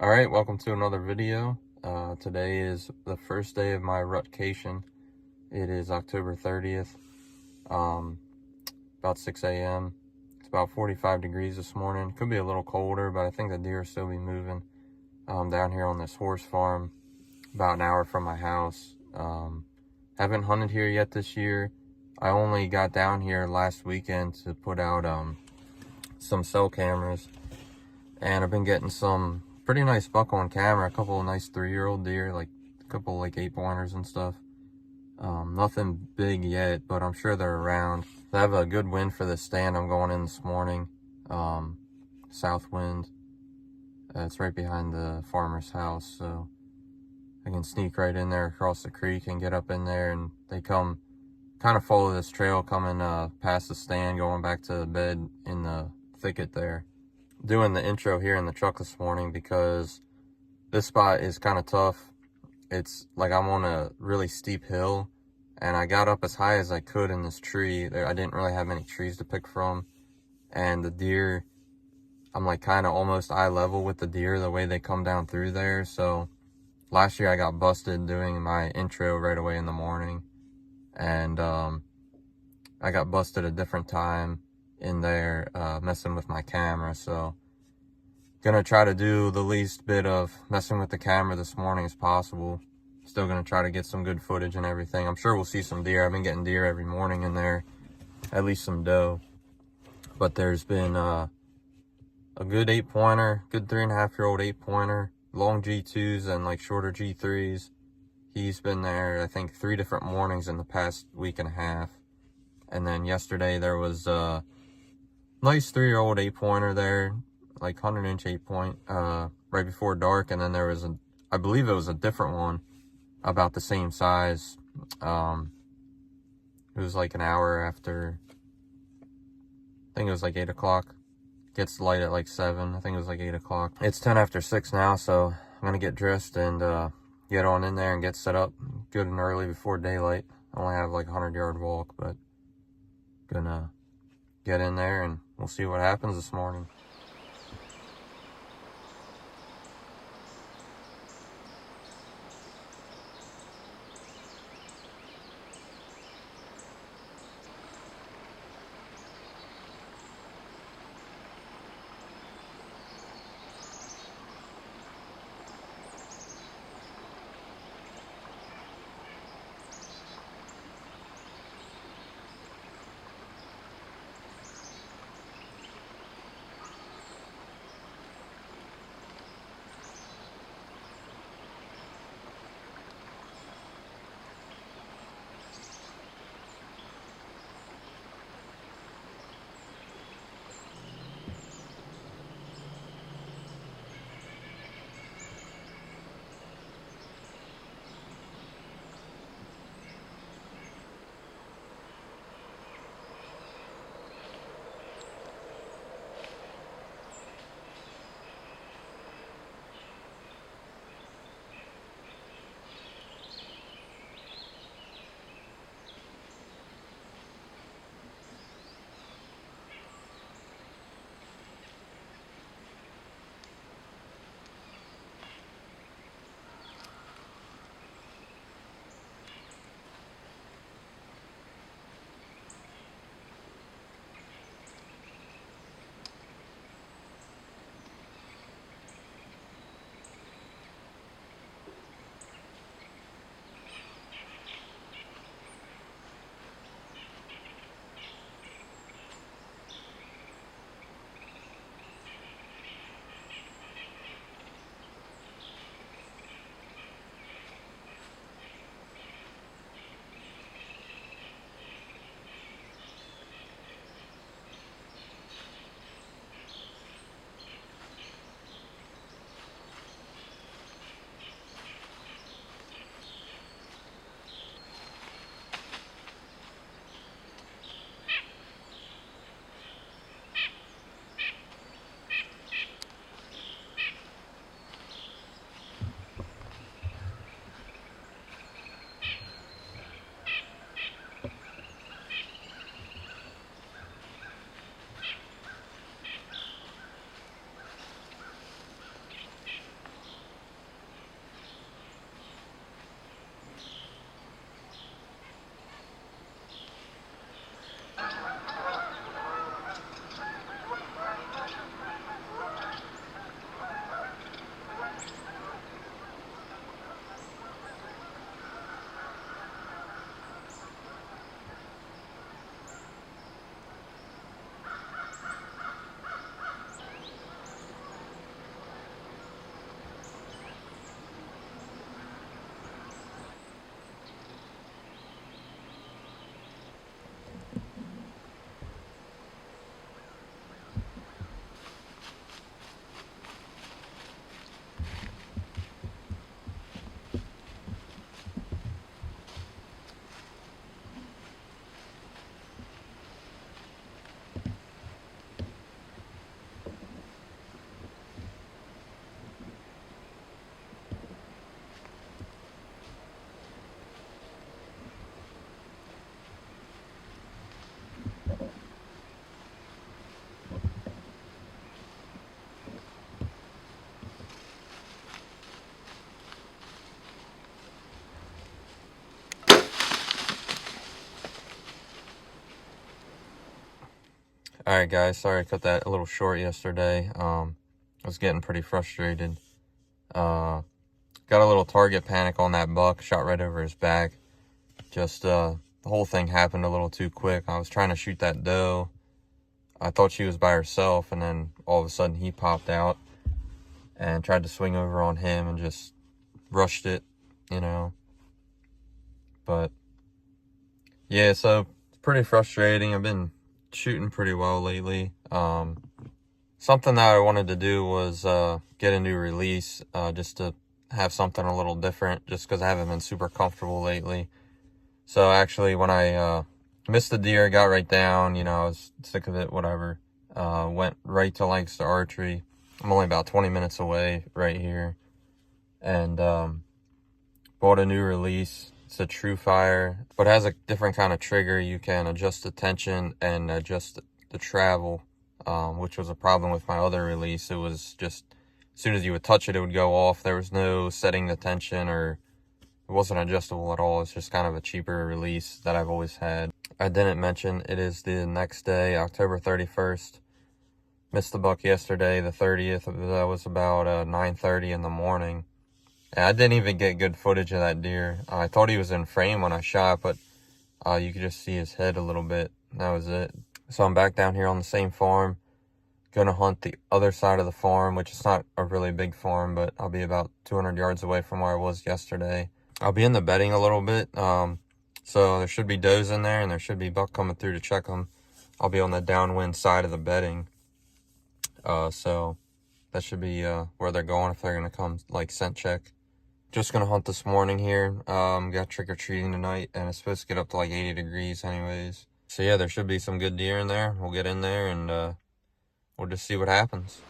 Alright, welcome to another video. Today is the first day of my rutcation. It is October 30th, about 6 a.m. It's about 45 degrees this morning. Could be a little colder, but I think the deer will still be moving. Down here on this horse farm, about an hour from my house. Haven't hunted here yet this year. I only got down here last weekend to put out some cell cameras, and I've been getting some pretty nice buck on camera, a couple of nice 3-year-old deer, like a couple like 8-pointers and stuff. Nothing big yet, but I'm sure they're around. I have a good wind for this stand I'm going in this morning. South wind. It's right behind the farmer's house, so I can sneak right in there across the creek and get up in there, and they come kind of follow this trail coming past the stand, going back to bed in the thicket there. Doing the intro here in the truck this morning because this spot is kind of tough. It's like I'm on a really steep hill, and I got up as high as I could in this tree. I didn't really have many trees to pick from, and the deer, I'm like kind of almost eye level with the deer the way they come down through there. So last year I got busted doing my intro right away in the morning, and I got busted a different time in there messing with my camera. So gonna try to do the least bit of messing with the camera this morning as possible. Still gonna try to get some good footage and everything. I'm sure we'll see some deer. I've been getting deer every morning in there, at least some doe. But there's been a good 8-pointer, good 3.5-year-old 8-pointer, long G2s and like shorter G3s. He's been there, I think, 3 different mornings in the past week and a half. And then yesterday there was a nice 3-year-old 8-pointer there, like 100-inch 8-point, right before dark. And then there was I believe it was a different one about the same size. It was like an hour after, I think it was like 8 o'clock. Gets light at like 7. I think it was like 8 o'clock. It's 10 after 6 now, so I'm gonna get dressed and get on in there and get set up good and early before daylight. I only have like a 100-yard walk, but gonna get in there and we'll see what happens this morning. Alright guys, sorry I cut that a little short yesterday. I was getting pretty frustrated. Got a little target panic on that buck, shot right over his back. Just the whole thing happened a little too quick. I was trying to shoot that doe. I thought she was by herself, and then all of a sudden he popped out and tried to swing over on him and just rushed it, you know. But yeah, so it's pretty frustrating. I've been shooting pretty well lately. Something that I wanted to do was get a new release, just to have something a little different, just because I haven't been super comfortable lately. So actually, when I missed the deer, got right down, you know, I was sick of it, whatever. Went right to Lancaster Archery. I'm only about 20 minutes away right here. And bought a new release. It's a True Fire, but it has a different kind of trigger. You can adjust the tension and adjust the travel, which was a problem with my other release. It was just, as soon as you would touch it, it would go off. There was no setting the tension, or it wasn't adjustable at all. It's just kind of a cheaper release that I've always had. I didn't mention it is the next day, October 31st. Missed the buck yesterday, the 30th. That was about 9:30 in the morning. And I didn't even get good footage of that deer. I thought he was in frame when I shot, but you could just see his head a little bit. That was it. So I'm back down here on the same farm. Gonna hunt the other side of the farm, which is not a really big farm, but I'll be about 200 yards away from where I was yesterday. I'll be in the bedding a little bit. So there should be does in there, and there should be buck coming through to check them. I'll be on the downwind side of the bedding. So that should be where they're going if they're gonna come like scent check. Just gonna hunt this morning here. Got trick-or-treating tonight, and it's supposed to get up to like 80 degrees anyways. So yeah, there should be some good deer in there. We'll get in there and we'll just see what happens.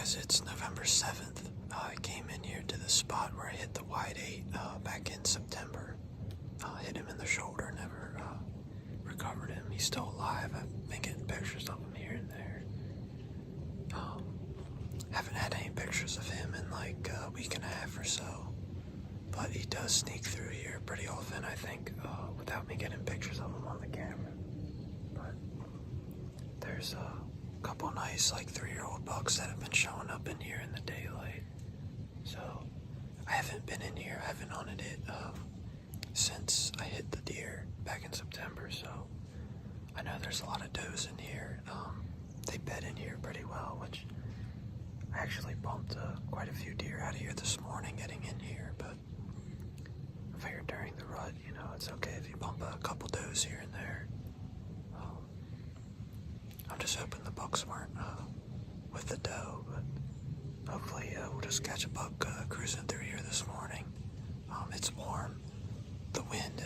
guys, it's November 7th. I came in here to the spot where I hit the white-8 back in September. Hit him in the shoulder, never recovered him. He's still alive. I've been getting pictures of him here and there. Haven't had any pictures of him in like a week and a half or so. But he does sneak through here pretty often, I think, without me getting pictures of him on the camera. But there's a couple nice, like, 3-year-old bucks that have been showing up in here in the daylight. So I haven't been in here, I haven't hunted it since I hit the deer back in September. So I know there's a lot of does in here. They bed in here pretty well, which I actually bumped quite a few deer out of here this morning getting in here. But I figured during the rut, you know, it's okay if you bump a couple does here and there. I'm just hoping the bucks weren't with the doe, but hopefully we'll just catch a buck cruising through here this morning. It's warm. The wind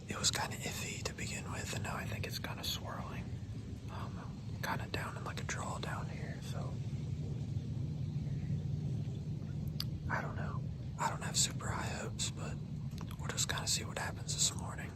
it was kind of iffy to begin with, and now I think it's kind of swirling. Kind of down in like a draw down here, so I don't know. I don't have super high hopes, but we'll just kind of see what happens this morning.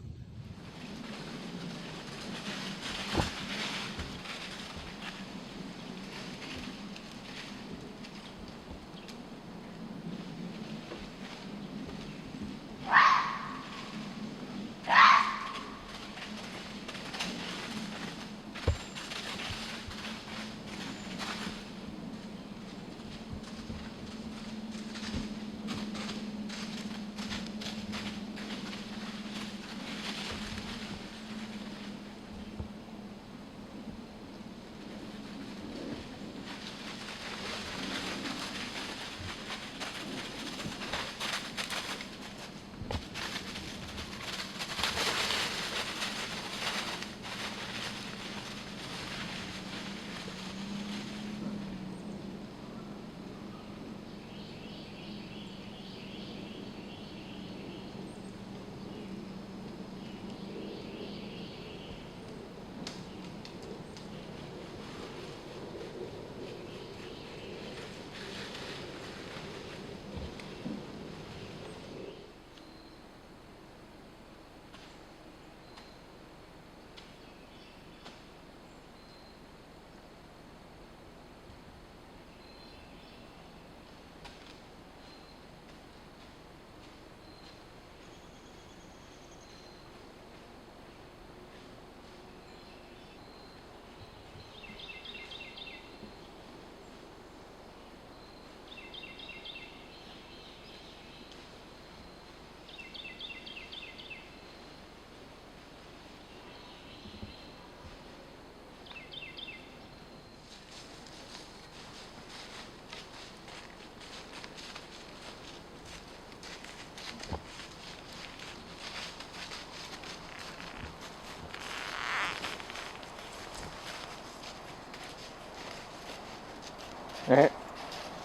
Eh,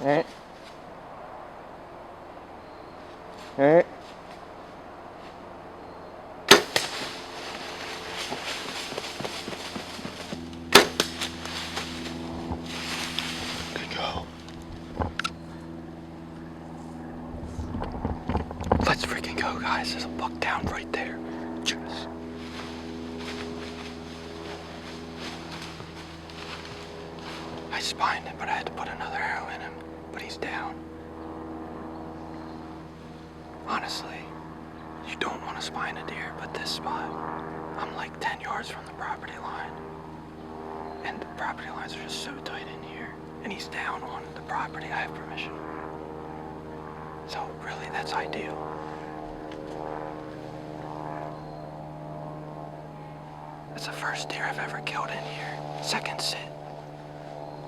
eh, eh. Good go. Let's freaking go, guys. There's a buck down right there. Just. I spined him, but I had to put another arrow in him. But he's down. Honestly, you don't want to spine a deer, but this spot, I'm like 10 yards from the property line. And the property lines are just so tight in here. And he's down on the property. I have permission. So really, that's ideal. That's the first deer I've ever killed in here. Second sit.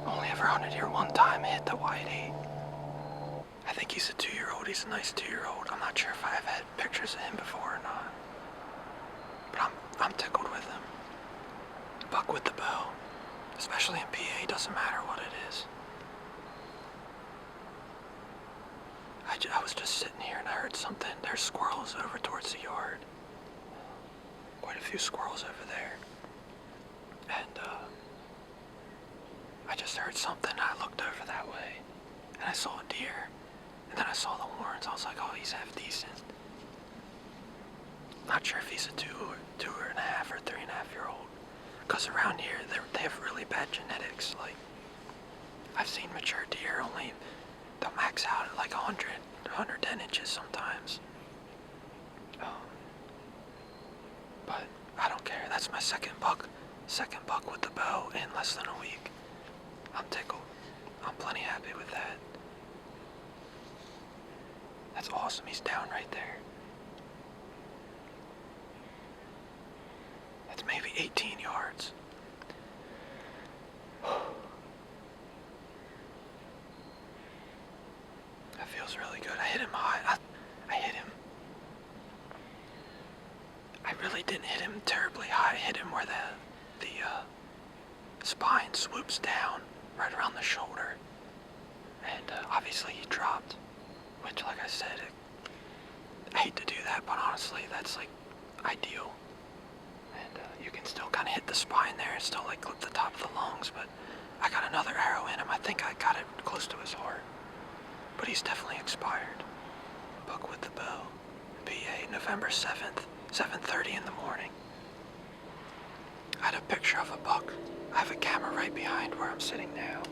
Only ever hunted here one time, hit the white-8. I think he's a 2-year-old. He's a nice 2-year-old. I'm not sure if I've had pictures of him before or not. But I'm tickled with him. Buck with the bow. Especially in PA, doesn't matter what it is. I was just sitting here and I heard something. There's squirrels over towards the yard. Quite a few squirrels over there. And I just heard something. I looked over that way, and I saw a deer. And then I saw the horns. I was like, oh, he's half decent. Not sure if he's a two and a half or 3.5-year-old. Because around here, they have really bad genetics. Like, I've seen mature deer only, they'll max out at like 100, 110 inches sometimes. But I don't care. That's my second buck with the bow in less than a week. I'm tickled. I'm plenty happy with that. That's awesome. He's down right there. That's maybe 18 yards. That feels really good. I hit him high. I hit him. I really didn't hit him terribly high. I hit him where the spine swoops down right around the shoulder. And obviously he dropped, which, like I said, I hate to do that, but honestly, that's like ideal. And you can still kind of hit the spine there and still like clip the top of the lungs, but I got another arrow in him. I think I got it close to his heart, but he's definitely expired. Buck with the bow, PA, November 7th, 7:30 in the morning. I had a picture of a buck. I have a camera right behind where I'm sitting now.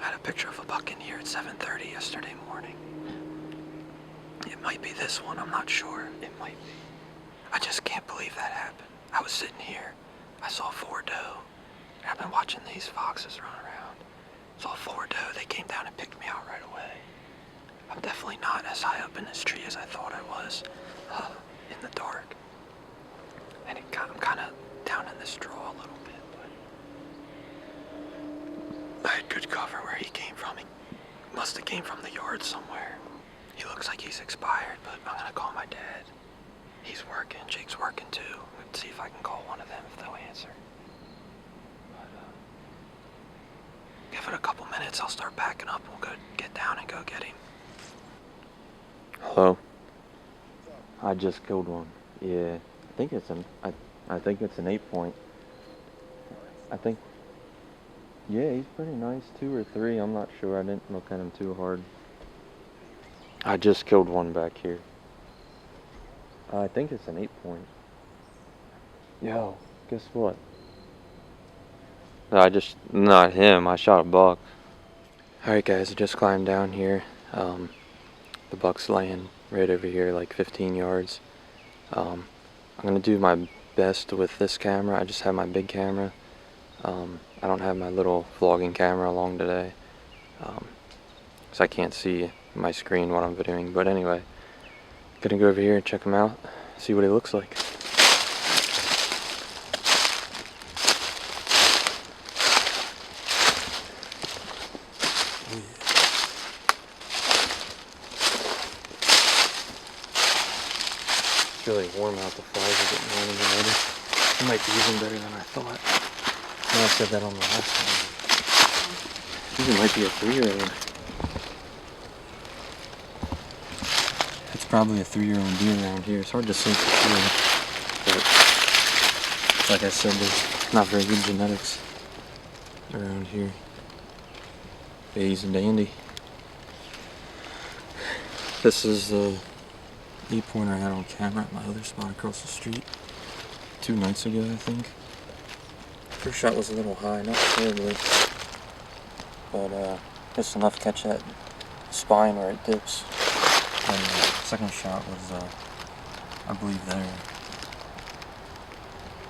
I had a picture of a buck in here at 7:30 yesterday morning. It might be this one, I'm not sure. It might be. I just can't believe that happened. I was sitting here, I saw 4 doe, and I've been watching these foxes run around. Saw 4 doe, they came down and picked me out right away. I'm definitely not as high up in this tree as I thought I was, in the dark. And I'm kind of down in this draw a little bit, but I had good cover where he came from. He must have came from the yard somewhere. He looks like he's expired, but I'm gonna call my dad. He's working, Jake's working too. Let's see if I can call one of them if they'll answer. But, give it a couple minutes, I'll start packing up. We'll go get down and go get him. Hello? I just killed one. Yeah, I think it's an 8-point. I think, yeah, he's pretty nice. 2 or 3, I'm not sure. I didn't look at him too hard. I just killed one back here. I think it's an 8-point. Yo, guess what? No, not him. I shot a buck. Alright guys, I just climbed down here. The buck's laying right over here, like 15 yards. I'm gonna do my best with this camera. I just have my big camera. I don't have my little vlogging camera along today, so I can't see my screen while I'm videoing. But anyway, gonna go over here and check him out, see what he looks like. It's really warm out, the flies are getting warm already. It might be even better than I thought. I said that on the last one. It might be a 3-year-old. It's probably a 3-year-old deer around here. It's hard to say for sure. But like I said, there's not very good genetics around here. But he's a dandy. This is the 8-pointer I had on camera at my other spot across the street 2 nights ago, I think. First shot was a little high, not terribly, but just enough to catch that spine where it dips. And the second shot was, I believe there.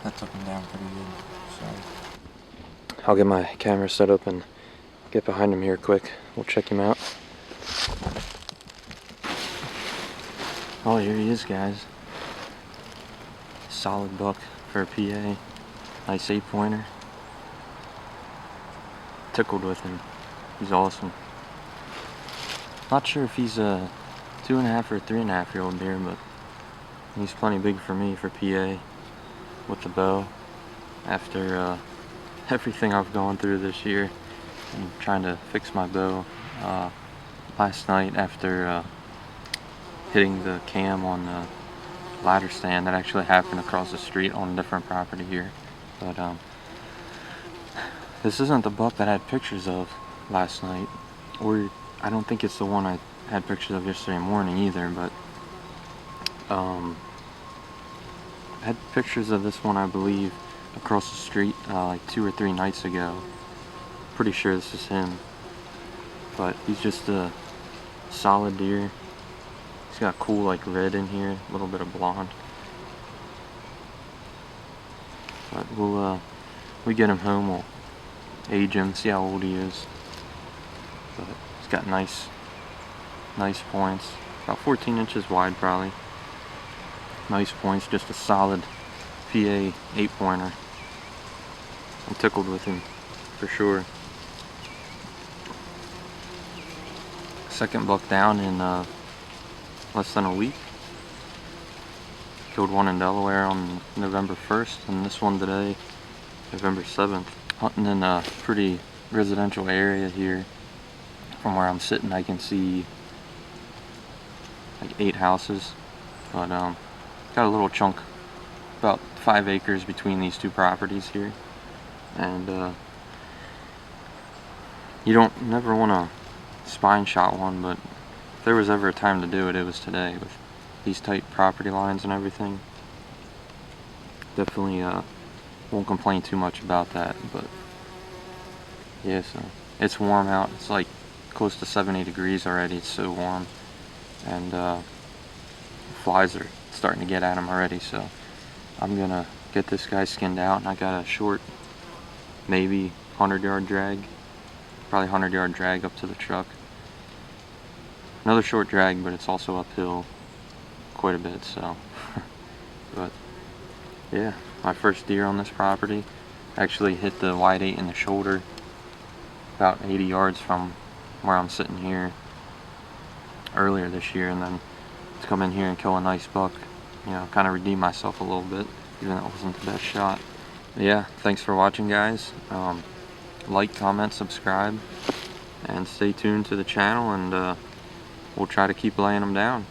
That took him down pretty good, so. I'll get my camera set up and get behind him here quick. We'll check him out. Oh, here he is, guys. Solid buck for a PA. Nice 8-pointer. Tickled with him. He's awesome. Not sure if he's a 2.5 or 3.5-year-old deer, but he's plenty big for me for PA with the bow. After everything I've gone through this year and trying to fix my bow, last night after hitting the cam on the ladder stand, that actually happened across the street on a different property here. But This isn't the buck that I had pictures of last night, or I don't think it's the one I had pictures of yesterday morning either, but I had pictures of this one, I believe, across the street like 2 or 3 nights ago. Pretty sure this is him, but he's just a solid deer. He's got cool like red in here, a little bit of blonde. But we get him home, we'll age him, see how old he is. But he's got nice points, about 14 inches wide probably. Nice points, just a solid PA 8-pointer. I'm tickled with him for sure. Second buck down in less than a week. Killed one in Delaware on November 1st, and this one today, November 7th. Hunting in a pretty residential area here. From where I'm sitting, I can see like 8 houses, but got a little chunk, about 5 acres between these 2 properties here, and you don't never want to spine shot one, but if there was ever a time to do it, it was today with these tight property lines and everything. Definitely won't complain too much about that, but yeah, so it's warm out. It's like close to 70 degrees already. It's so warm, and flies are starting to get at him already, so I'm gonna get this guy skinned out, and I got a short, maybe 100-yard drag, probably 100-yard drag up to the truck. Another short drag, but it's also uphill quite a bit, so but yeah, my first deer on this property. Actually hit the wide 8 in the shoulder about 80 yards from where I'm sitting here earlier this year, and then to come in here and kill a nice buck, you know, kind of redeem myself a little bit, even though it wasn't the best shot. But yeah, thanks for watching, guys. Like, comment, subscribe, and stay tuned to the channel, and we'll try to keep laying them down.